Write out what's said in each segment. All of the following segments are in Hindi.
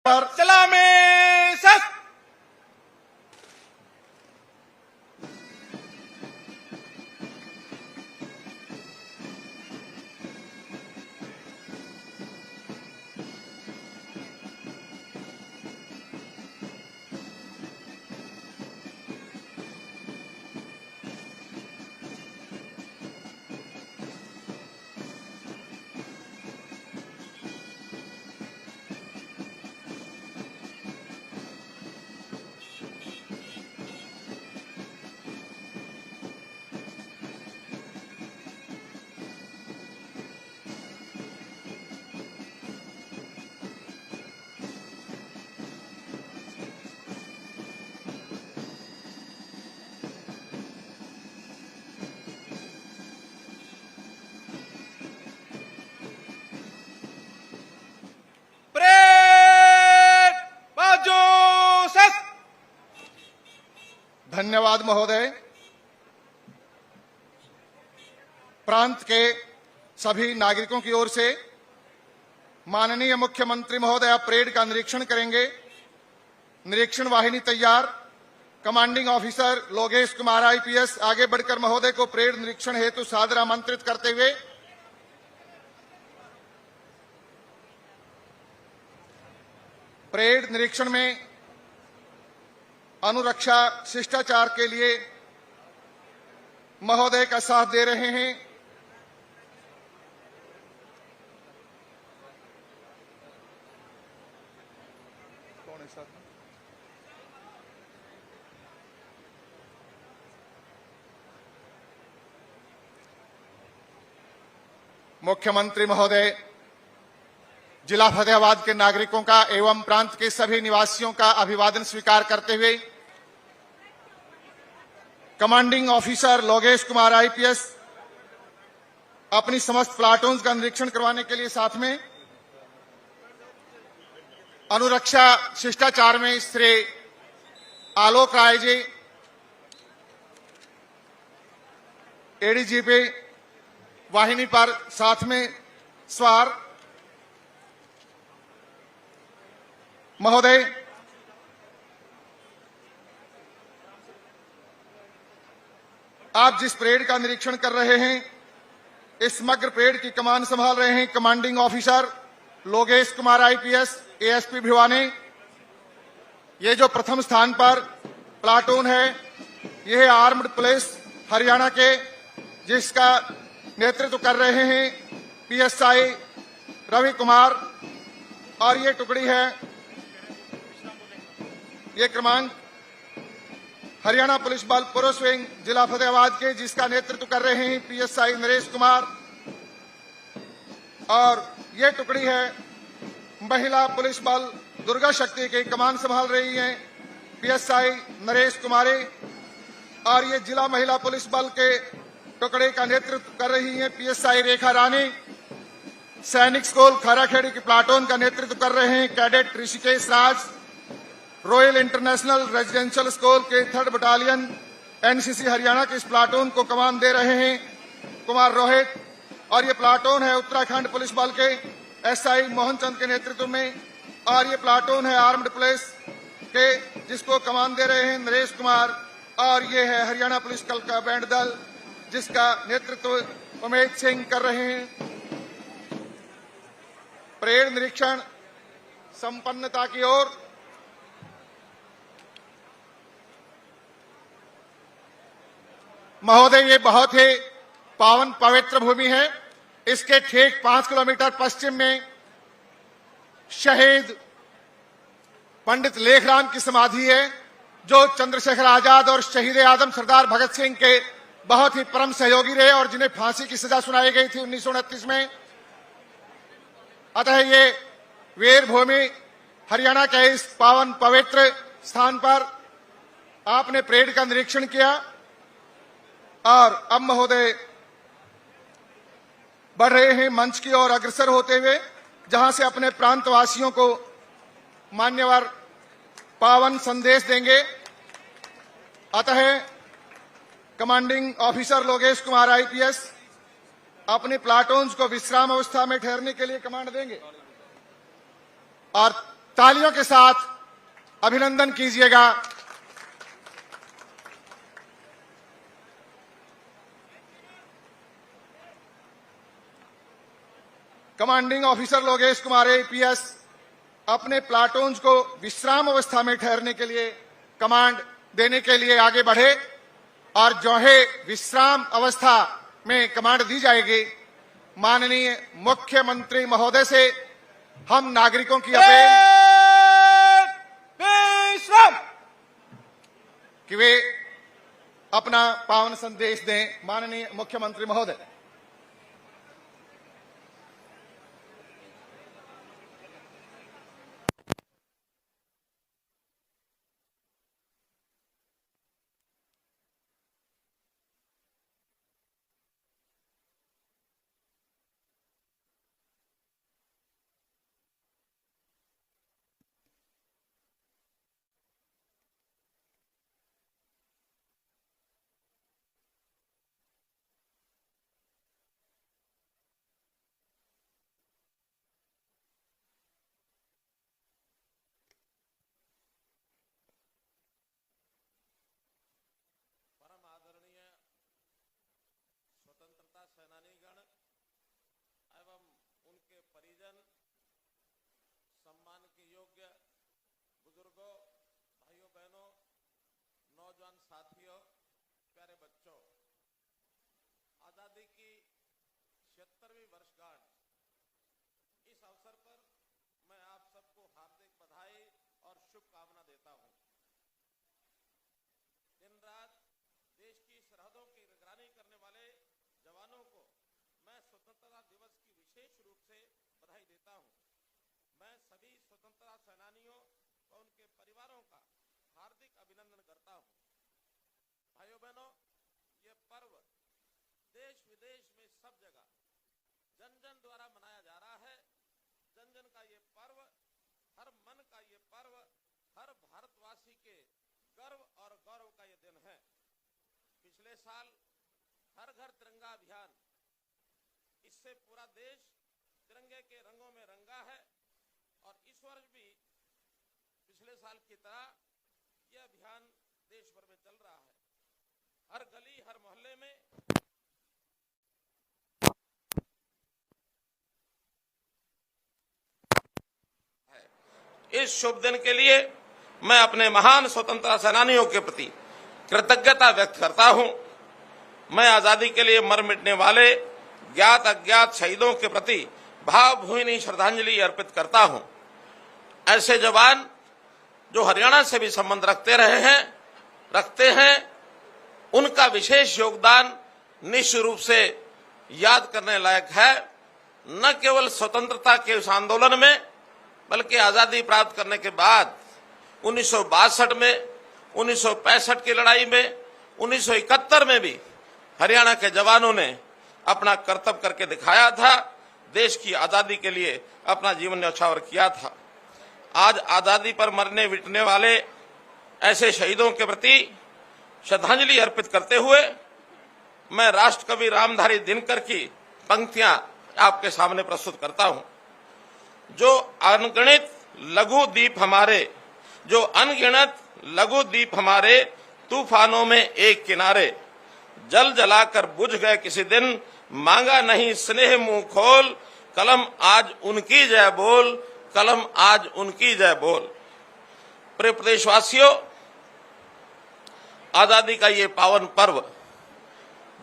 पर सलामी सख्त। धन्यवाद महोदय। प्रांत के सभी नागरिकों की ओर से माननीय मुख्यमंत्री महोदय परेड का निरीक्षण करेंगे। निरीक्षण वाहिनी तैयार। Commanding officer Lokesh Kumar IPS आगे बढ़कर महोदय को परेड निरीक्षण हेतु सादर आमंत्रित करते हुए परेड निरीक्षण में अनुरक्षा शिष्टाचार के लिए महोदय का साथ दे रहे हैं। कौन है साथ में? मुख्यमंत्री महोदय जिला फतेहाबाद के नागरिकों का एवं प्रांत के सभी निवासियों का अभिवादन स्वीकार करते हुए commanding officer Lokesh Kumar IPS अपनी समस्त प्लाटून का निरीक्षण करवाने के लिए साथ में अनुरक्षा शिष्टाचार में श्री आलोक राय जी एडीजीपी वाहिनी पर साथ में सवार महोदय आप जिस परेड का निरीक्षण कर रहे हैं इस समग्र परेड की कमान संभाल रहे हैं commanding officer Lokesh Kumar IPS ASP Bhiwani. ये जो प्रथम स्थान पर प्लाटून है यह आर्म्ड पुलिस हरियाणा के जिसका नेतृत्व कर रहे हैं पीएसआई रवि कुमार और ये टुकड़ी है ये क्रमांक हरियाणा पुलिस बल पुरुष विंग जिला फतेहाबाद के जिसका नेतृत्व कर रहे हैं पीएसआई नरेश कुमार और ये टुकड़ी है महिला पुलिस बल दुर्गा शक्ति की कमान संभाल रही है पीएसआई नरेश कुमारी और ये जिला महिला पुलिस बल के टुकड़े का नेतृत्व कर रही है पीएसआई रेखा रानी। सैनिक स्कूल खाराखेड़ी की प्लाटून का नेतृत्व कर रहे हैं कैडेट ऋषिकेश राज। रॉयल इंटरनेशनल रेजिडेंशियल स्कूल के 3rd बटालियन एनसीसी हरियाणा के इस प्लाटून को कमान दे रहे हैं कुमार रोहित और ये प्लाटून है उत्तराखंड पुलिस बल के एसआई मोहन चंद के नेतृत्व में और ये प्लाटून है आर्म्ड पुलिस के जिसको कमान दे रहे हैं नरेश कुमार और ये है हरियाणा पुलिस कल का बैंड दल जिसका नेतृत्व उमेश सिंह कर रहे हैं। परेड निरीक्षण संपन्नता की ओर। महोदय ये बहुत ही पावन पवित्र भूमि है। इसके ठीक 5 किलोमीटर पश्चिम में शहीद पंडित लेखराम की समाधि है जो चंद्रशेखर आजाद और शहीद आजम सरदार भगत सिंह के बहुत ही परम सहयोगी रहे और जिन्हें फांसी की सजा सुनाई गई थी 1929 में। अतः ये वीर भूमि हरियाणा के इस पावन पवित्र स्थान पर आपने परेड का निरीक्षण किया और अब महोदय बढ़ रहे हैं मंच की ओर अग्रसर होते हुए जहां से अपने प्रांतवासियों को मान्यवर पावन संदेश देंगे। अतः commanding officer Lokesh Kumar IPS अपने प्लाटून्स को विश्राम अवस्था में ठहरने के लिए कमांड देंगे और तालियों के साथ अभिनंदन कीजिएगा। Commanding officer Lokesh Kumar APS अपने प्लाटून्स को विश्राम अवस्था में ठहरने के लिए कमांड देने के लिए आगे बढ़े और जो है विश्राम अवस्था में कमांड दी जाएगी, माननीय मुख्यमंत्री महोदय से हम नागरिकों की अपील कि वे अपना पावन संदेश दें। माननीय मुख्यमंत्री महोदय। स्वतंत्रता सेनानीगण एवं उनके परिजन, सम्मान के योग्य बुजुर्गों, भाइयों बहनों, नौजवान साथियों, प्यारे बच्चों, आजादी की 76वीं वर्षगांठ इस अवसर पर मैं आप सबको हार्दिक बधाई और शुभकामना देता हूं। दिन रात देश की सरहदों की निगरानी करने वाले जवानों को मैं स्वतंत्रता दिवस की विशेष रूप से बधाई देता हूं। मैं सभी स्वतंत्रता सेनानियों और उनके परिवारों का हार्दिक अभिनंदन करता हूं। भाइयों बहनों, ये पर्व देश विदेश में सब जगह जन जन द्वारा मनाया जा रहा है। जन जन का ये पर्व, हर मन का ये पर्व, हर भारतवासी के गर्व और गौरव का ये दिन है। पिछले साल हर घर तिरंगा अभियान, इससे पूरा देश तिरंगे के रंगों में रंगा है और इस वर्ष भी पिछले साल की तरह यह अभियान देश भर में चल रहा है। हर गली, हर मोहल्ले में इस शुभ दिन के लिए मैं अपने महान स्वतंत्रता सेनानियों के प्रति कृतज्ञता व्यक्त करता हूं। मैं आजादी के लिए मर मिटने वाले ज्ञात अज्ञात शहीदों के प्रति भावभीनी श्रद्धांजलि अर्पित करता हूं। ऐसे जवान जो हरियाणा से भी संबंध रखते हैं, उनका विशेष योगदान निश्चित रूप से याद करने लायक है। न केवल स्वतंत्रता के उस आंदोलन में, बल्कि आजादी प्राप्त करने के बाद 1962 में, 1965 की लड़ाई में, 1971 में भी हरियाणा के जवानों ने अपना कर्तव्य करके दिखाया था, देश की आजादी के लिए अपना जीवन न्यौछावर किया था। आज आजादी पर मरने मिटने वाले ऐसे शहीदों के प्रति श्रद्धांजलि अर्पित करते हुए मैं राष्ट्रकवि रामधारी दिनकर की पंक्तियां आपके सामने प्रस्तुत करता हूं। जो अनगिनत लघु द्वीप हमारे तूफानों में एक किनारे, जल जलाकर बुझ गए किसी दिन, मांगा नहीं स्नेह मुंह खोल, कलम आज उनकी जय बोल, कलम आज उनकी जय बोल। प्रिय प्रदेशवासियों, आजादी का ये पावन पर्व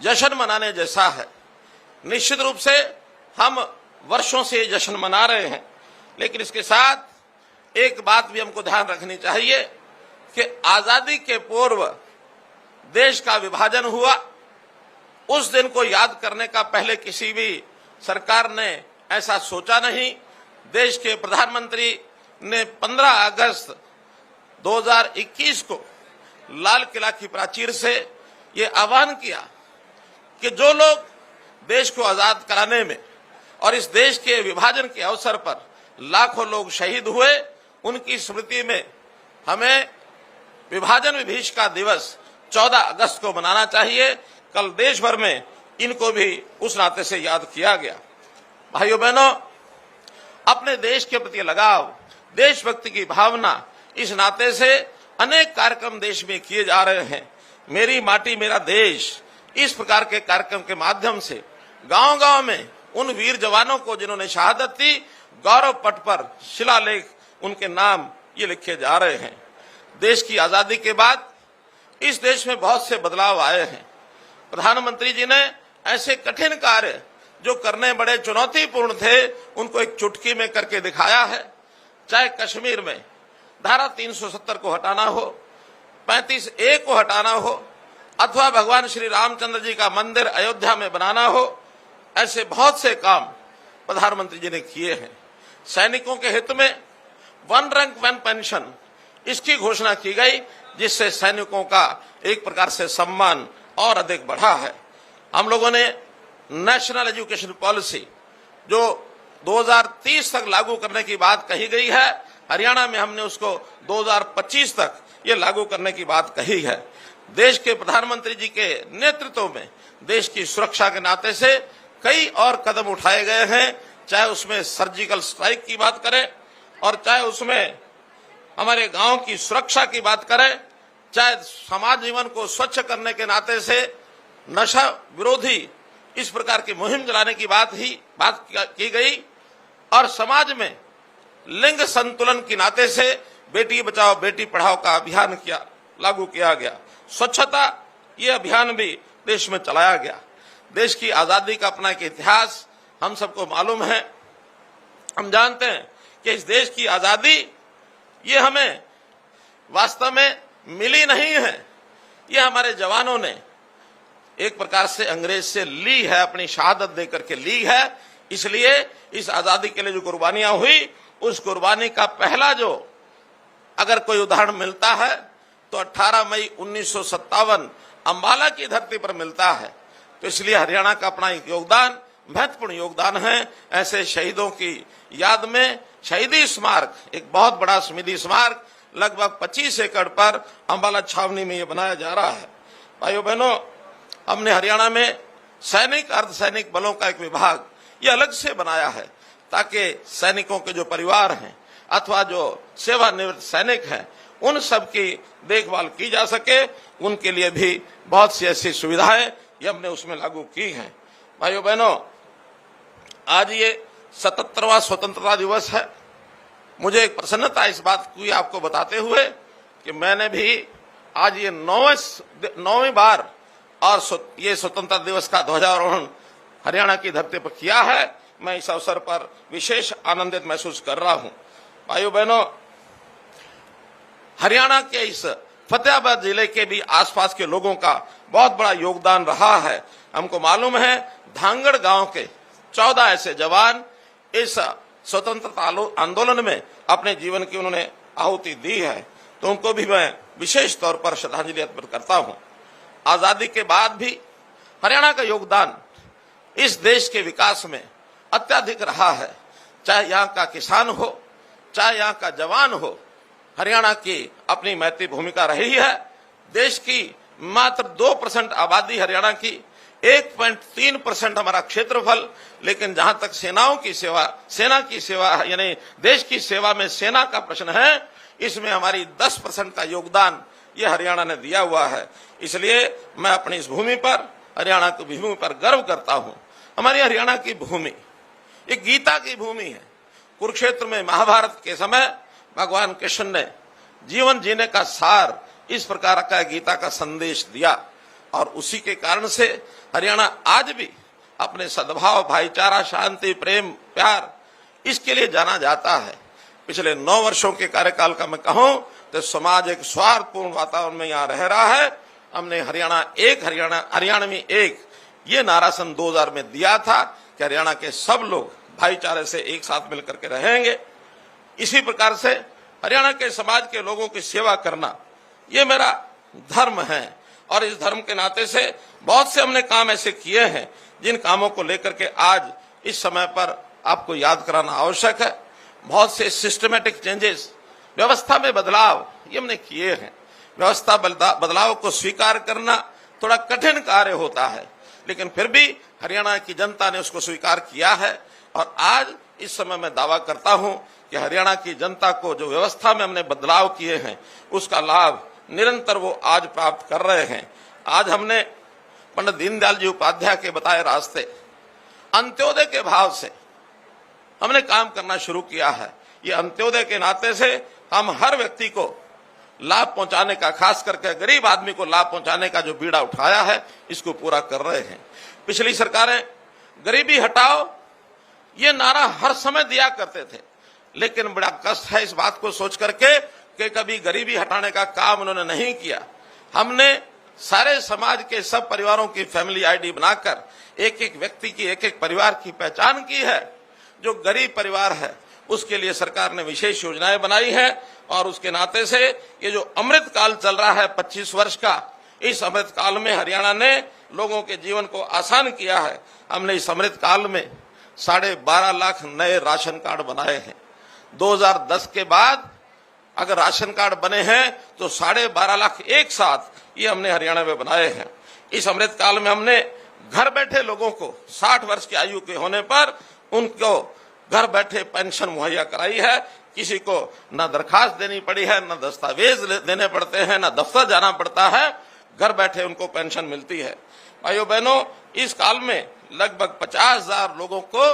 जश्न मनाने जैसा है। निश्चित रूप से हम वर्षों से जश्न मना रहे हैं, लेकिन इसके साथ एक बात भी हमको ध्यान रखनी चाहिए कि आजादी के पूर्व देश का विभाजन हुआ। उस दिन को याद करने का पहले किसी भी सरकार ने ऐसा सोचा नहीं। देश के प्रधानमंत्री ने 15 अगस्त 2021 को लाल किला की प्राचीर से ये आह्वान किया कि जो लोग देश को आजाद कराने में और इस देश के विभाजन के अवसर पर लाखों लोग शहीद हुए, उनकी स्मृति में हमें विभाजन विभीषिका दिवस 14 अगस्त को मनाना चाहिए। कल देश भर में इनको भी उस नाते से याद किया गया। भाइयों बहनों, अपने देश के प्रति लगाव देशभक्ति की भावना, इस नाते से अनेक कार्यक्रम देश में किए जा रहे हैं। मेरी माटी मेरा देश, इस प्रकार के कार्यक्रम के माध्यम से गांव-गांव में उन वीर जवानों को जिन्होंने शहादत दी, गौरव पट पर शिलालेख उनके नाम ये लिखे जा रहे हैं। देश की आजादी के बाद इस देश में बहुत से बदलाव आए हैं। प्रधानमंत्री जी ने ऐसे कठिन कार्य जो करने बड़े चुनौतीपूर्ण थे, उनको एक चुटकी में करके दिखाया है। चाहे कश्मीर में धारा 370 को हटाना हो, 35A को हटाना हो, अथवा भगवान श्री रामचंद्र जी का मंदिर अयोध्या में बनाना हो, ऐसे बहुत से काम प्रधानमंत्री जी ने किए हैं। सैनिकों के हित में वन रैंक वन पेंशन, इसकी घोषणा की गई, जिससे सैनिकों का एक प्रकार से सम्मान और अधिक बढ़ा है। हम लोगों ने नेशनल एजुकेशन पॉलिसी जो 2030 तक लागू करने की बात कही गई है, हरियाणा में हमने उसको 2025 तक ये लागू करने की बात कही है। देश के प्रधानमंत्री जी के नेतृत्व में देश की सुरक्षा के नाते से कई और कदम उठाए गए हैं, चाहे उसमें सर्जिकल स्ट्राइक की बात करें और चाहे उसमें हमारे गांव की सुरक्षा की बात करें, चाहे समाज जीवन को स्वच्छ करने के नाते से नशा विरोधी इस प्रकार की मुहिम चलाने की बात की गई, और समाज में लिंग संतुलन के नाते से बेटी बचाओ बेटी पढ़ाओ का अभियान लागू किया गया। स्वच्छता ये अभियान भी देश में चलाया गया। देश की आजादी का अपना एक इतिहास हम सबको मालूम है। हम जानते हैं कि इस देश की आजादी ये हमें वास्तव में मिली नहीं है, ये हमारे जवानों ने एक प्रकार से अंग्रेज से ली है, अपनी शहादत देकर के ली है। इसलिए इस आजादी के लिए जो कुर्बानियां हुई, उस कुर्बानी का पहला जो अगर कोई उदाहरण मिलता है तो 18 मई 1957 अंबाला की धरती पर मिलता है। तो इसलिए हरियाणा का अपना एक योगदान, महत्वपूर्ण योगदान है। ऐसे शहीदों की याद में शहीदी स्मारक, एक बहुत बड़ा स्मृति स्मारक लगभग 25 एकड़ पर अंबाला छावनी में ये बनाया जा रहा है। भाइयों बहनों, हमने हरियाणा में सैनिक अर्धसैनिक बलों का एक विभाग ये अलग से बनाया है, ताकि सैनिकों के जो परिवार हैं अथवा जो सेवानिवृत्त सैनिक हैं, उन सब की देखभाल की जा सके। उनके लिए भी बहुत सी ऐसी सुविधाएं ये हमने उसमें लागू की हैं। भाइयों बहनों, आज ये 77वां स्वतंत्रता दिवस है। मुझे एक प्रसन्नता इस बात की आपको बताते हुए कि मैंने भी आज ये 9वीं बार और ये स्वतंत्रता दिवस का ध्वजारोहण हरियाणा की धरती पर किया है। मैं इस अवसर पर विशेष आनंदित महसूस कर रहा हूं। भाइयों बहनों, हरियाणा के इस फतेहाबाद जिले के भी आसपास के लोगों का बहुत बड़ा योगदान रहा है। हमको मालूम है धांगड़ गांव के 14 ऐसे जवान इस स्वतंत्रता आंदोलन में अपने जीवन की उन्होंने आहुति दी है, तो उनको भी मैं विशेष तौर पर श्रद्धांजलि अर्पित करता हूं। आजादी के बाद भी हरियाणा का योगदान इस देश के विकास में अत्यधिक रहा है। चाहे यहाँ का किसान हो, चाहे यहाँ का जवान हो, हरियाणा की अपनी महती भूमिका रही है। देश की मात्र 2% आबादी हरियाणा की, 1.3% हमारा क्षेत्रफल, लेकिन जहां तक सेना की सेवा यानी देश की सेवा में सेना का प्रश्न है, इसमें हमारी 10% का योगदान ये हरियाणा ने दिया हुआ है। इसलिए मैं अपनी इस भूमि पर, हरियाणा की भूमि पर गर्व करता हूं। हमारी हरियाणा की भूमि एक गीता की भूमि है। कुरुक्षेत्र में महाभारत के समय भगवान कृष्ण ने जीवन जीने का सार इस प्रकार का गीता का संदेश दिया, और उसी के कारण से हरियाणा आज भी अपने सद्भाव, भाईचारा, शांति, प्रेम, प्यार, इसके लिए जाना जाता है। पिछले 9 वर्षों के कार्यकाल का मैं कहूं तो समाज एक स्वार्थपूर्ण वातावरण में यहाँ रह रहा है। हमने हरियाणा में एक ये नारा सन 2000 में दिया था कि हरियाणा के सब लोग भाईचारे से एक साथ मिलकर के रहेंगे। इसी प्रकार से हरियाणा के समाज के लोगों की सेवा करना ये मेरा धर्म है, और इस धर्म के नाते से बहुत से हमने काम ऐसे किए हैं जिन कामों को लेकर के आज इस समय पर आपको याद कराना आवश्यक है। बहुत से सिस्टमेटिक चेंजेस, व्यवस्था में बदलाव ये हमने किए हैं। व्यवस्था बदलाव को स्वीकार करना थोड़ा कठिन कार्य होता है, लेकिन फिर भी हरियाणा की जनता ने उसको स्वीकार किया है। और आज इस समय मैं दावा करता हूं कि हरियाणा की जनता को जो व्यवस्था में हमने बदलाव किए हैं उसका लाभ निरंतर वो आज प्राप्त कर रहे हैं। आज हमने पंडित दीनदयाल जी उपाध्याय के बताए रास्ते अंत्योदय के भाव से हमने काम करना शुरू किया है। ये अंत्योदय के नाते से हम हर व्यक्ति को लाभ पहुंचाने का, खास करके गरीब आदमी को लाभ पहुंचाने का जो बीड़ा उठाया है इसको पूरा कर रहे हैं। पिछली सरकारें गरीबी हटाओ ये नारा हर समय दिया करते थे, लेकिन बड़ा कष्ट है इस बात को सोच करके कि कभी गरीबी हटाने का काम उन्होंने नहीं किया। हमने सारे समाज के सब परिवारों की फैमिली आईडी बनाकर एक एक व्यक्ति की, एक एक परिवार की पहचान की है। जो गरीब परिवार है उसके लिए सरकार ने विशेष योजनाएं बनाई है और उसके नाते से ये जो अमृत काल चल रहा है 25 वर्ष का, इस अमृत काल में हरियाणा ने लोगों के जीवन को आसान किया है। हमने इस अमृत काल में 12.5 लाख नए राशन कार्ड बनाए हैं। 2010 के बाद अगर राशन कार्ड बने हैं तो 12.5 लाख एक साथ ये हमने हरियाणा में बनाए हैं। इस अमृत काल में हमने घर बैठे लोगों को 60 वर्ष की आयु के होने पर उनको घर बैठे पेंशन मुहैया कराई है। किसी को न दरखास्त देनी पड़ी है, न दस्तावेज देने पड़ते हैं, न दफ्तर जाना पड़ता है, घर बैठे उनको पेंशन मिलती है। भाइयों बहनों, इस काल में लगभग 50,000 लोगों को,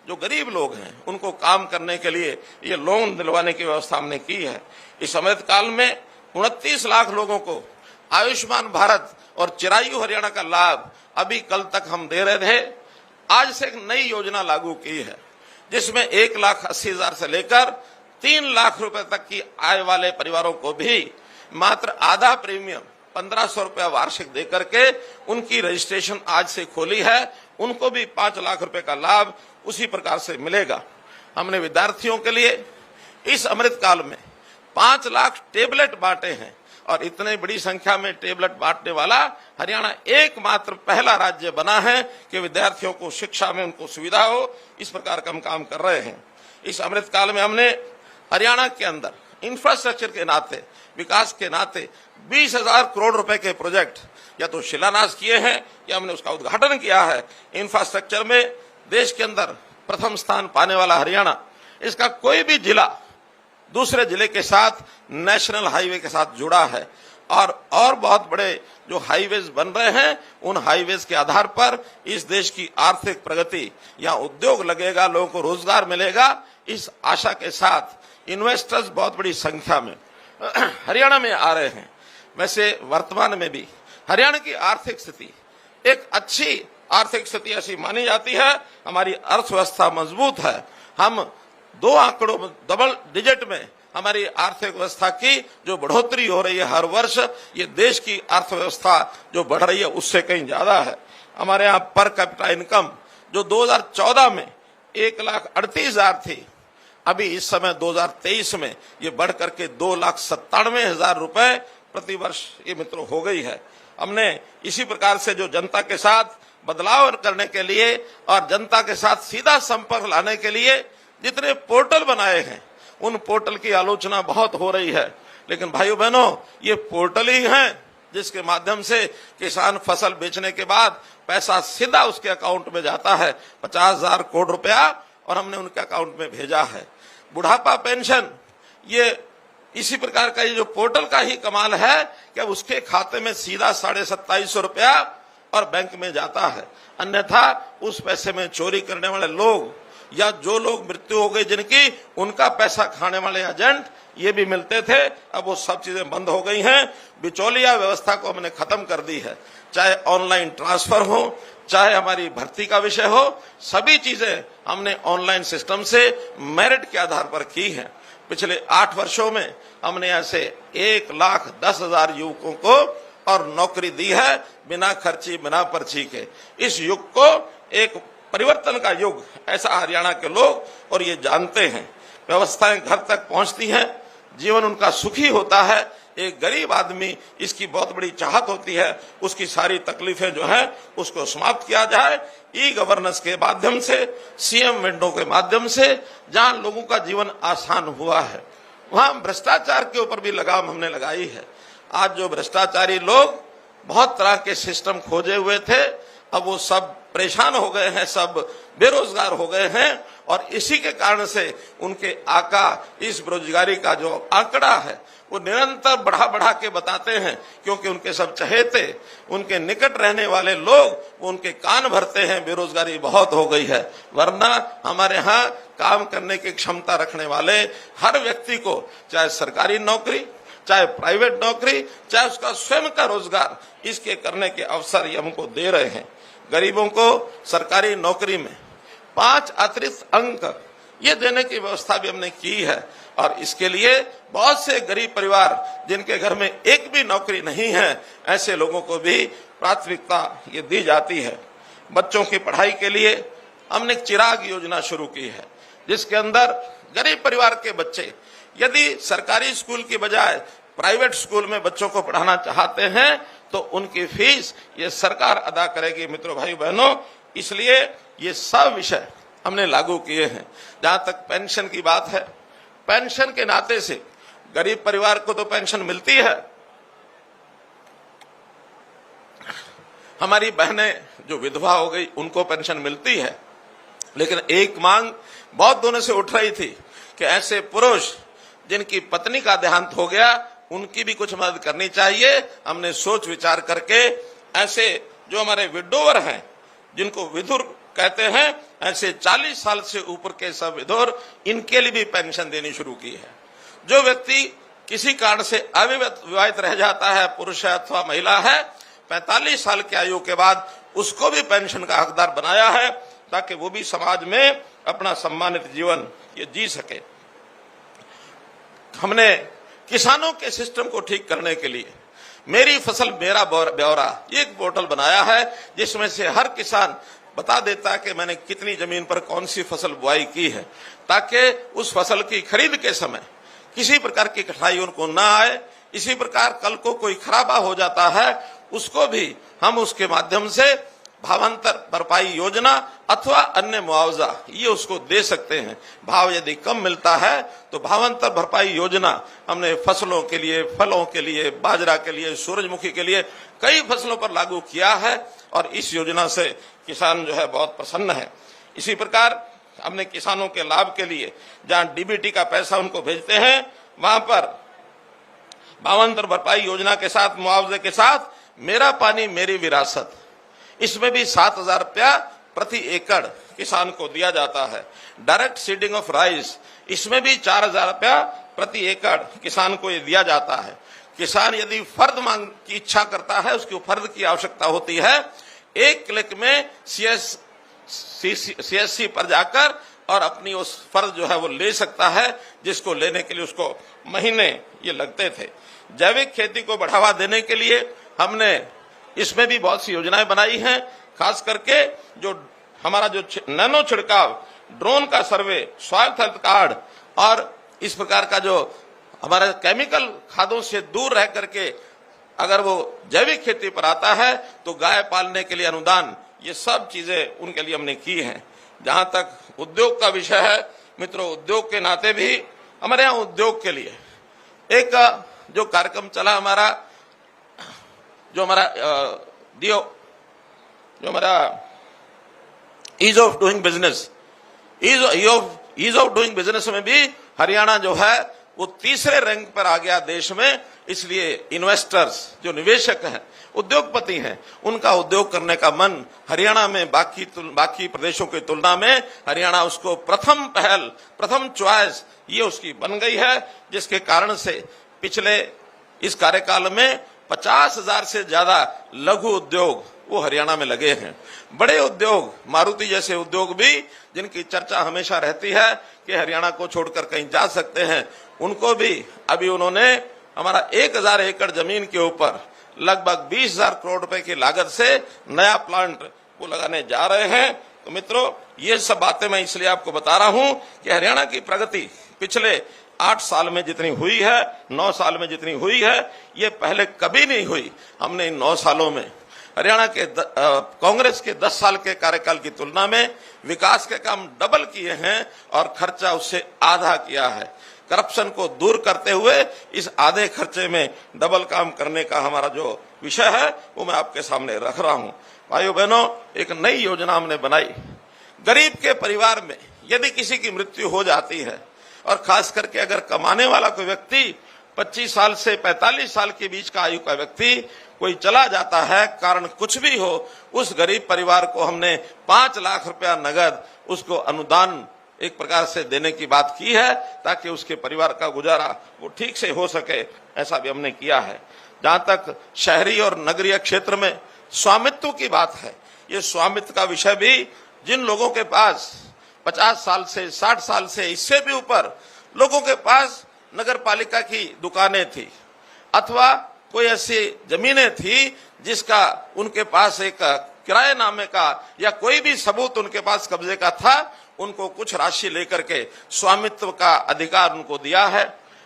जो गरीब लोग हैं, उनको काम करने के लिए ये लोन दिलवाने की व्यवस्था हमने की है। इस अमृत काल में 29 लाख लोगों को आयुष्मान भारत और चिरायु हरियाणा का लाभ अभी कल तक हम दे रहे थे। आज से एक नई योजना लागू की है जिसमें 1,80,000 से लेकर 3 लाख रुपए तक की आय वाले परिवारों को भी मात्र आधा प्रीमियम 1,500 रुपया वार्षिक देकर के उनकी रजिस्ट्रेशन आज से खोली है। उनको भी 5 लाख रुपए का लाभ उसी प्रकार से मिलेगा। हमने विद्यार्थियों के लिए इस अमृत काल में 5 लाख टेबलेट बांटे हैं और इतने बड़ी संख्या में टेबलेट बांटने वाला हरियाणा एकमात्र पहला राज्य बना है कि विद्यार्थियों को शिक्षा में उनको सुविधा हो। इस प्रकार का हम काम कर रहे हैं। इस अमृत काल में हमने हरियाणा के अंदर इंफ्रास्ट्रक्चर के नाते, विकास के नाते 20,000 करोड़ रुपए के प्रोजेक्ट या तो शिलान्यास किए हैं या हमने उसका उद्घाटन किया है। इंफ्रास्ट्रक्चर में देश के अंदर प्रथम स्थान पाने वाला हरियाणा, इसका कोई भी जिला दूसरे जिले के साथ नेशनल हाईवे के साथ जुड़ा है और बहुत बड़े जो हाईवेज बन रहे हैं उन हाईवेज के आधार पर इस देश की आर्थिक प्रगति, यहाँ उद्योग लगेगा, लोगों को रोजगार मिलेगा। इस आशा के साथ इन्वेस्टर्स बहुत बड़ी संख्या में हरियाणा में आ रहे हैं। वैसे वर्तमान में भी हरियाणा की आर्थिक स्थिति एक अच्छी आर्थिक स्थिति ऐसी मानी जाती है। हमारी अर्थव्यवस्था मजबूत है। हम 2 आंकड़ों में, डबल डिजिट में हमारी आर्थिक व्यवस्था की जो बढ़ोतरी हो रही है हर वर्ष, ये देश की अर्थव्यवस्था जो बढ़ रही है उससे कहीं ज्यादा है। हमारे यहाँ पर कैपिटा इनकम जो 2014 में 1,38,000 थी, अभी इस समय 2023 में ये बढ़ करके 2,97,000 रुपए प्रति वर्ष ये मित्रों हो गई है। हमने इसी प्रकार से जो जनता के साथ बदलाव करने के लिए और जनता के साथ सीधा संपर्क लाने के लिए जितने पोर्टल बनाए हैं, उन पोर्टल की आलोचना बहुत हो रही है, लेकिन भाइयों बहनों, ये पोर्टल ही हैं जिसके माध्यम से किसान फसल बेचने के बाद पैसा सीधा उसके अकाउंट में जाता है। 50,000 करोड़ रुपया और हमने उनके अकाउंट में भेजा है। बुढ़ापा पेंशन, ये इसी प्रकार का ये जो पोर्टल का ही कमाल है कि उसके खाते में सीधा 2750 रुपया और बैंक में जाता है। अन्यथा उस पैसे में चोरी करने वाले लोग या जो लोग मृत्यु हो गई जिनकी, उनका पैसा खाने वाले एजेंट ये भी मिलते थे। अब वो सब चीजें बंद हो गई हैं। बिचौलिया व्यवस्था को हमने खत्म कर दी है। चाहे ऑनलाइन ट्रांसफर हो, चाहे हमारी भर्ती का विषय हो, सभी चीजें हमने ऑनलाइन सिस्टम से मेरिट के आधार पर की है। पिछले 8 वर्षों में हमने ऐसे 1,10,000 युवकों को और नौकरी दी है बिना खर्ची, बिना पर्ची के। इस युग को एक परिवर्तन का युग ऐसा हरियाणा के लोग और ये जानते हैं। व्यवस्थाएं घर तक पहुंचती हैं, जीवन उनका सुखी होता है। एक गरीब आदमी, इसकी बहुत बड़ी चाहत होती है उसकी सारी तकलीफें जो है उसको समाप्त किया जाए। ई गवर्नेंस के माध्यम से, सीएम विंडो के माध्यम से, जहां लोगों का जीवन आसान हुआ है, वहां भ्रष्टाचार के ऊपर भी लगाम हमने लगाई है। आज जो भ्रष्टाचारी लोग बहुत तरह के सिस्टम खोजे हुए थे, अब वो सब परेशान हो गए हैं, सब बेरोजगार हो गए हैं और इसी के कारण से उनके आका इस बेरोजगारी का जो आंकड़ा है वो निरंतर बढ़ा बढ़ा के बताते हैं, क्योंकि उनके सब चहेते, उनके निकट रहने वाले लोग उनके कान भरते हैं बेरोजगारी बहुत हो गई है। वरना हमारे यहाँ काम करने की क्षमता रखने वाले हर व्यक्ति को, चाहे सरकारी नौकरी, चाहे प्राइवेट नौकरी, चाहे उसका स्वयं का रोजगार, इसके करने के अवसर ये हमको दे रहे हैं। गरीबों को सरकारी नौकरी में 5 अतिरिक्त अंक ये देने की व्यवस्था भी हमने की है, और इसके लिए बहुत से गरीब परिवार जिनके घर में एक भी नौकरी नहीं है, ऐसे लोगों को भी प्राथमिकता ये दी जाती है। बच्चों की पढ़ाई के लिए हमने एक चिराग योजना शुरू की है, जिसके अंदर गरीब परिवार के बच्चे यदि सरकारी स्कूल की बजाय प्राइवेट स्कूल में बच्चों को पढ़ाना चाहते हैं तो उनकी फीस ये सरकार अदा करेगी। मित्रों, भाई बहनों, इसलिए ये सब विषय हमने लागू किए हैं। जहां तक पेंशन की बात है, पेंशन के नाते से गरीब परिवार को तो पेंशन मिलती है। हमारी बहनें जो विधवा हो गई उनको पेंशन मिलती है, लेकिन एक मांग बहुत दिनों से उठ रही थी कि ऐसे पुरुष जिनकी पत्नी का देहांत हो गया उनकी भी कुछ मदद करनी चाहिए। हमने सोच विचार करके ऐसे जो हमारे विडोवर हैं, जिनको विधुर कहते हैं, ऐसे 40 साल से ऊपर के सब विधुर, इनके लिए भी पेंशन देनी शुरू की है। जो व्यक्ति किसी कारण से अविवाहित रह जाता है, पुरुष है अथवा महिला है, 45 साल की आयु के बाद उसको भी पेंशन का हकदार बनाया है, ताकि वो भी समाज में अपना सम्मानित जीवन ये जी सके। हमने किसानों के सिस्टम को ठीक करने के लिए मेरी फसल मेरा ब्यौरा ये एक पोर्टल बनाया है, जिसमें से हर किसान बता देता है कि मैंने कितनी जमीन पर कौन सी फसल बुआई की है, ताकि उस फसल की खरीद के समय किसी प्रकार की कठिनाई उनको ना आए। इसी प्रकार कल को कोई खराबा हो जाता है, उसको भी हम उसके माध्यम से भावांतर भरपाई योजना अथवा अन्य मुआवजा ये उसको दे सकते हैं। भाव यदि कम मिलता है तो भावांतर भरपाई योजना हमने फसलों के लिए, फलों के लिए, बाजरा के लिए, सूरजमुखी के लिए कई फसलों पर लागू किया है, और इस योजना से किसान जो है बहुत प्रसन्न है। इसी प्रकार हमने किसानों के लाभ के लिए जहां डीबीटी का पैसा उनको भेजते हैं, वहां पर भावांतर भरपाई योजना के साथ, मुआवजे के साथ मेरा पानी मेरी विरासत, इसमें भी 7,000 रुपया प्रति एकड़ किसान को दिया जाता है। डायरेक्ट सीडिंग ऑफ राइस, इसमें भी 4,000 रुपया प्रति एकड़ किसान को ये दिया जाता है। किसान यदि फर्द मांग की इच्छा करता है, उसकी फर्द की आवश्यकता होती है, एक क्लिक में सीएससी पर जाकर और अपनी उस फर्द जो है वो ले सकता है, जिसको लेने के लिए उसको महीने ये लगते थे। जैविक खेती को बढ़ावा देने के लिए हमने इसमें भी बहुत सी योजनाएं बनाई हैं, खास करके जो हमारा जो नैनो छिड़काव, ड्रोन का सर्वे, सॉइल हेल्थ कार्ड, और इस प्रकार का जो हमारा केमिकल खादों से दूर रह करके अगर वो जैविक खेती पर आता है तो गाय पालने के लिए अनुदान, ये सब चीजें उनके लिए हमने की हैं। जहां तक उद्योग का विषय है, मित्रों, उद्योग के नाते भी हमारे यहाँ उद्योग के लिए एक जो कार्यक्रम चला हमारा, जो हमारा ease of doing business, ease of doing business में भी हरियाणा जो है वो तीसरे रैंक पर आ गया देश में। इसलिए इन्वेस्टर्स, जो निवेशक हैं, उद्योगपति हैं, उनका उद्योग करने का मन हरियाणा में बाकी प्रदेशों की तुलना में हरियाणा उसको प्रथम पहल, प्रथम चॉइस ये उसकी बन गई है, जिसके कारण से पिछले इस कार्यकाल में 50,000 से ज्यादा लघु उद्योग वो हरियाणा में लगे हैं। बड़े उद्योग, मारुति जैसे उद्योग भी, जिनकी चर्चा हमेशा रहती है कि हरियाणा को छोड़कर कहीं जा सकते हैं, उनको भी अभी उन्होंने हमारा 1,000 एकड़ जमीन के ऊपर लगभग 20,000 करोड़ रुपए की लागत से नया प्लांट वो लगाने जा रहे हैं। तो मित्रों, ये सब बातें मैं इसलिए आपको बता रहा हूं कि हरियाणा की प्रगति पिछले 8 साल में जितनी हुई है, 9 साल में जितनी हुई है, ये पहले कभी नहीं हुई। हमने इन 9 सालों में हरियाणा के कांग्रेस के 10 साल के कार्यकाल की तुलना में विकास के काम डबल किए हैं और खर्चा उससे आधा किया है। करप्शन को दूर करते हुए इस आधे खर्चे में डबल काम करने का हमारा जो विषय है वो मैं आपके सामने रख रहा हूं। भाइयों बहनों, एक नई योजना हमने बनाई। गरीब के परिवार में यदि किसी की मृत्यु हो जाती है और खास करके अगर कमाने वाला कोई व्यक्ति 25 साल से 45 साल के बीच का आयु का व्यक्ति कोई चला जाता है, कारण कुछ भी हो, उस गरीब परिवार को हमने 5 लाख रुपया नगद उसको अनुदान एक प्रकार से देने की बात की है, ताकि उसके परिवार का गुजारा वो ठीक से हो सके। ऐसा भी हमने किया है। जहां तक शहरी और नगरीय क्षेत्र में स्वामित्व की बात है, ये स्वामित्व का विषय भी जिन लोगों के पास 50 साल से 60 साल से इससे भी ऊपर लोगों के पास नगर पालिका की दुकानें थी अथवा कोई ऐसी जमीनें थी जिसका उनके पास एक किराएनामे का या कोई भी सबूत उनके पास कब्जे का था, उनको कुछ राशि लेकर के स्वामित्व का अधिकार उनको दिया है।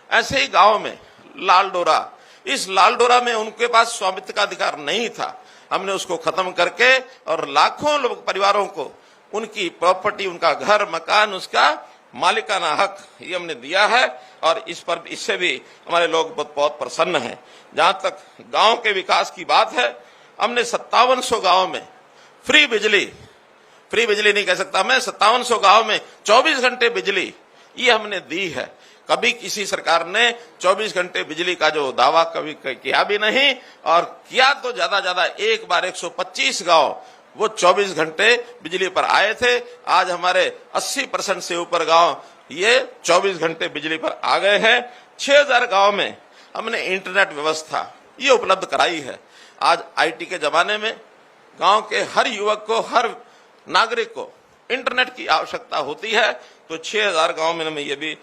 ऐसे ही गांव में लालडोरा, इस लालडोरा में उनके पास स्वामित्व का अधिकार नहीं था, हमने उसको खत्म करके और लाखों लोग परिवारों को उनकी प्रॉपर्टी, उनका घर मकान, उसका मालिकाना हक ये हमने दिया है और इस पर इससे भी हमारे लोग बहुत प्रसन्न हैं। जहां तक गांव के विकास की बात है, हमने 5700 गांव में फ्री बिजली नहीं कह सकता मैं, 5700 गांव में 24 घंटे बिजली ये हमने दी है। कभी किसी सरकार ने 24 घंटे बिजली का जो दावा कभी किया भी नहीं, और किया तो ज्यादा एक बार 125 गांव वो 24 घंटे बिजली पर आए थे। आज हमारे 80% से ऊपर गांव ये 24 घंटे बिजली पर आ गए हैं। 6000 गांव में हमने इंटरनेट व्यवस्था ये उपलब्ध कराई है। आज आईटी के जमाने में गांव के हर युवक को, हर नागरिक को इंटरनेट की आवश्यकता होती है, तो 6000 गांव में हमने ये भी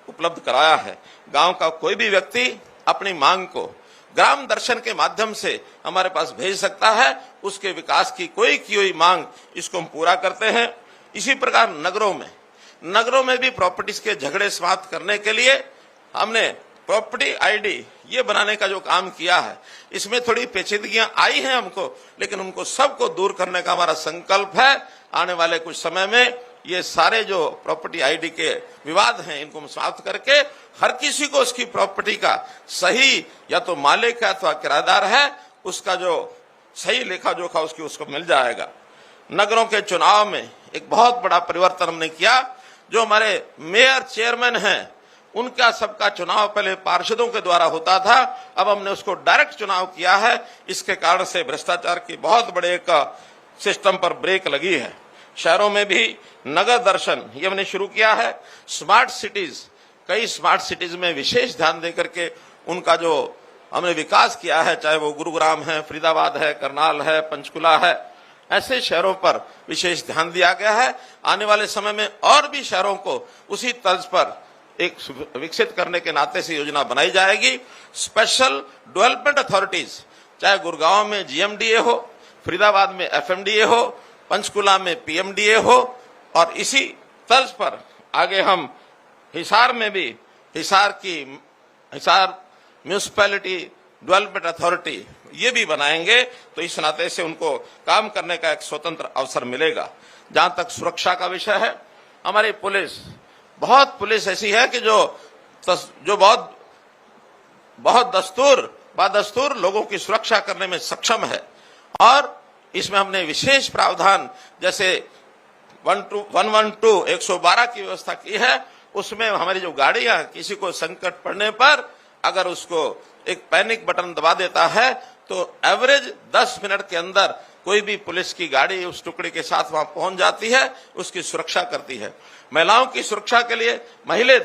उपलब्ध कराया है। गांव का कोई भी व्यक्ति अपनी मांग को ग्राम दर्शन के माध्यम से हमारे पास भेज सकता है, उसके विकास की कोई की हुई मांग इसको हम पूरा करते हैं। इसी प्रकार नगरों में भी प्रॉपर्टीज के झगड़े समाप्त करने के लिए हमने प्रॉपर्टी आईडी ये बनाने का जो काम किया है, इसमें थोड़ी पेचीदगियां आई हैं हमको, लेकिन उनको सबको दूर करने का हमारा संकल्प है। आने वाले कुछ समय में ये सारे जो प्रॉपर्टी आईडी के विवाद हैं इनको हम समाप्त करके हर किसी को उसकी प्रॉपर्टी का सही, या तो मालिक है अथवा किराएदार है, उसका जो सही लेखा जोखा उसको मिल जाएगा। नगरों के चुनाव में एक बहुत बड़ा परिवर्तन हमने किया। जो हमारे मेयर चेयरमैन हैं उनका सबका चुनाव पहले पार्षदों के द्वारा होता था, अब हमने उसको डायरेक्ट चुनाव किया है। इसके कारण से भ्रष्टाचार की बहुत बड़े एक सिस्टम पर ब्रेक लगी है। शहरों में भी नगर दर्शन ये हमने शुरू किया है। स्मार्ट सिटीज, कई स्मार्ट सिटीज में विशेष ध्यान देकर के उनका जो हमने विकास किया है, चाहे वो गुरुग्राम है, फरीदाबाद है, करनाल है, पंचकुला है, ऐसे शहरों पर विशेष ध्यान दिया गया है। आने वाले समय में और भी शहरों को उसी तर्ज पर एक विकसित करने के नाते से योजना बनाई जाएगी। स्पेशल डेवलपमेंट अथॉरिटीज, चाहे गुड़गांव में जीएमडीए हो, फरीदाबाद में एफएमडीए हो, पंचकुला में पीएमडीए हो, और इसी तर्ज पर आगे हम हिसार में भी हिसार म्यूनिसिपैलिटी डेवलपमेंट अथॉरिटी ये भी बनाएंगे, तो इस नाते से उनको काम करने का एक स्वतंत्र अवसर मिलेगा। जहां तक सुरक्षा का विषय है, हमारी पुलिस ऐसी है कि जो बहुत बदस्तूर लोगों की सुरक्षा करने में सक्षम है, और इसमें हमने विशेष प्रावधान जैसे 112 की व्यवस्था की है। उसमें हमारी जो गाड़ियां किसी को संकट पड़ने पर अगर उसको एक पैनिक बटन दबा देता है तो एवरेज 10 मिनट के अंदर कोई भी पुलिस की गाड़ी उस टुकड़ी के साथ वहां पहुंच जाती है, उसकी सुरक्षा करती है। महिलाओं की सुरक्षा के लिए महिला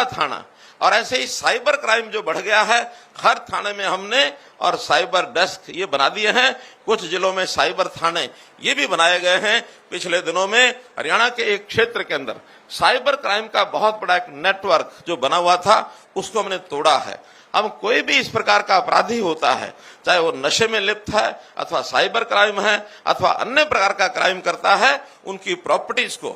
थाना, और ऐसे ही साइबर क्राइम जो बढ़ गया है, हर थाने में हमने और साइबर डेस्क ये बना दिए हैं। कुछ जिलों में साइबर थाने ये भी बनाए गए हैं। पिछले दिनों में हरियाणा के एक क्षेत्र के अंदर साइबर क्राइम का बहुत बड़ा एक नेटवर्क जो बना हुआ था, उसको हमने तोड़ा है। अब कोई भी इस प्रकार का अपराधी होता है, चाहे वो नशे में लिप्त है अथवा साइबर क्राइम है अथवा अन्य प्रकार का क्राइम करता है, उनकी प्रॉपर्टीज को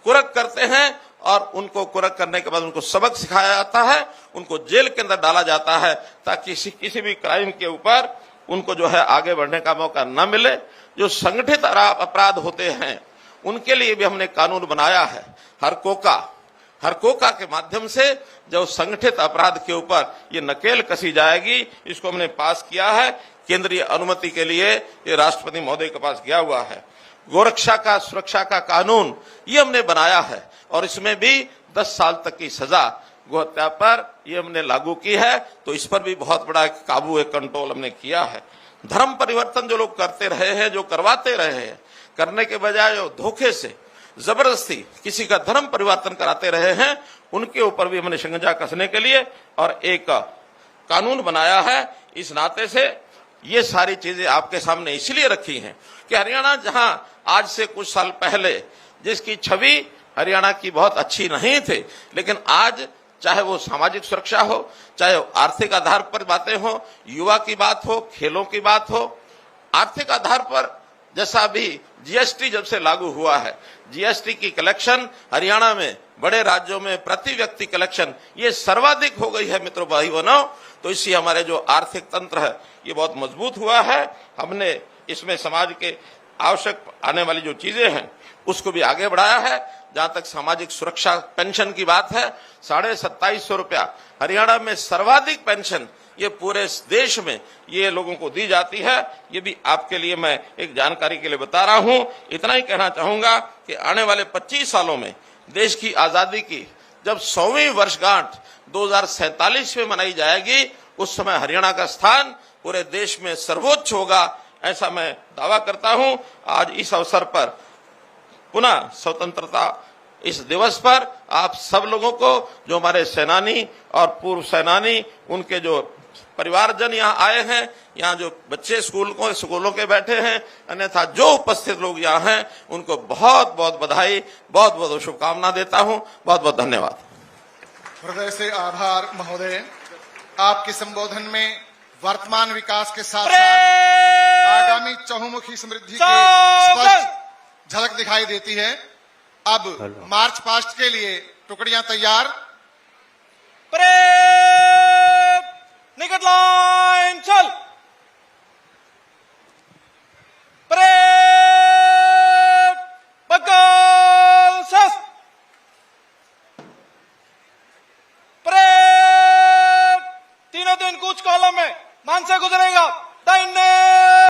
कुरक करते हैं, और उनको कुरक करने के बाद उनको सबक सिखाया जाता है, उनको जेल के अंदर डाला जाता है, ताकि किसी भी क्राइम के ऊपर उनको जो है आगे बढ़ने का मौका न मिले। जो संगठित अपराध होते हैं उनके लिए भी हमने कानून बनाया है, हरकोका के माध्यम से जो संगठित अपराध के ऊपर ये नकेल कसी जाएगी। इसको हमने पास किया है, केंद्रीय अनुमति के लिए ये राष्ट्रपति महोदय के पास गया हुआ है। गोरक्षा का सुरक्षा का कानून ये हमने बनाया है और इसमें भी 10 साल तक की सजा गोहत्या पर ये हमने लागू की है। तो इस पर भी बहुत बड़ा एक काबू, एक कंट्रोल हमने किया है। धर्म परिवर्तन जो लोग करते रहे हैं, जो करवाते रहे हैं, करने के बजाय जो धोखे से जबरदस्ती किसी का धर्म परिवर्तन कराते रहे हैं, उनके ऊपर भी हमने शिकंजा कसने के लिए और एक कानून बनाया है। इस नाते से ये सारी चीजें आपके सामने इसलिए रखी हैं कि हरियाणा जहां आज से कुछ साल पहले जिसकी छवि हरियाणा की बहुत अच्छी नहीं थी, लेकिन आज चाहे वो सामाजिक सुरक्षा हो, चाहे आर्थिक आधार पर बातें हो, युवा की बात हो, खेलों की बात हो, आर्थिक आधार पर जैसा भी जीएसटी जब से लागू हुआ है, जीएसटी की कलेक्शन हरियाणा में बड़े राज्यों में प्रति व्यक्ति कलेक्शन ये सर्वाधिक हो गई है मित्रों, भाई बहनों। तो इससे हमारे जो आर्थिक तंत्र है ये बहुत मजबूत हुआ है। हमने इसमें समाज के आवश्यक आने वाली जो चीजें हैं उसको भी आगे बढ़ाया है। जहां तक सामाजिक सुरक्षा पेंशन की बात है, 2750 रुपया हरियाणा में सर्वाधिक पेंशन ये पूरे देश में ये लोगों को दी जाती है। ये भी आपके लिए मैं एक जानकारी के लिए बता रहा हूं। इतना ही कहना चाहूंगा कि आने वाले 25 सालों में देश की आजादी की जब 100वीं वर्षगांठ 2047 में मनाई जाएगी, उस समय हरियाणा का स्थान पूरे देश में सर्वोच्च होगा, ऐसा मैं दावा करता हूं। आज इस अवसर पर पुनः स्वतंत्रता इस दिवस पर आप सब लोगों को, जो हमारे सेनानी और पूर्व सेनानी, उनके जो परिवारजन यहाँ आए हैं, यहाँ जो बच्चे स्कूलों के बैठे हैं, अन्यथा जो उपस्थित लोग यहाँ हैं, उनको बहुत बहुत बधाई, बहुत बहुत शुभकामना देता हूं। बहुत बहुत धन्यवाद। हृदय से आभार महोदय। आपके संबोधन में वर्तमान विकास के साथ आगामी चहुमुखी समृद्धि की स्पष्ट झलक दिखाई देती है। अब मार्च पास्ट के लिए टुकड़ियां तैयार। निकट लाइन चल।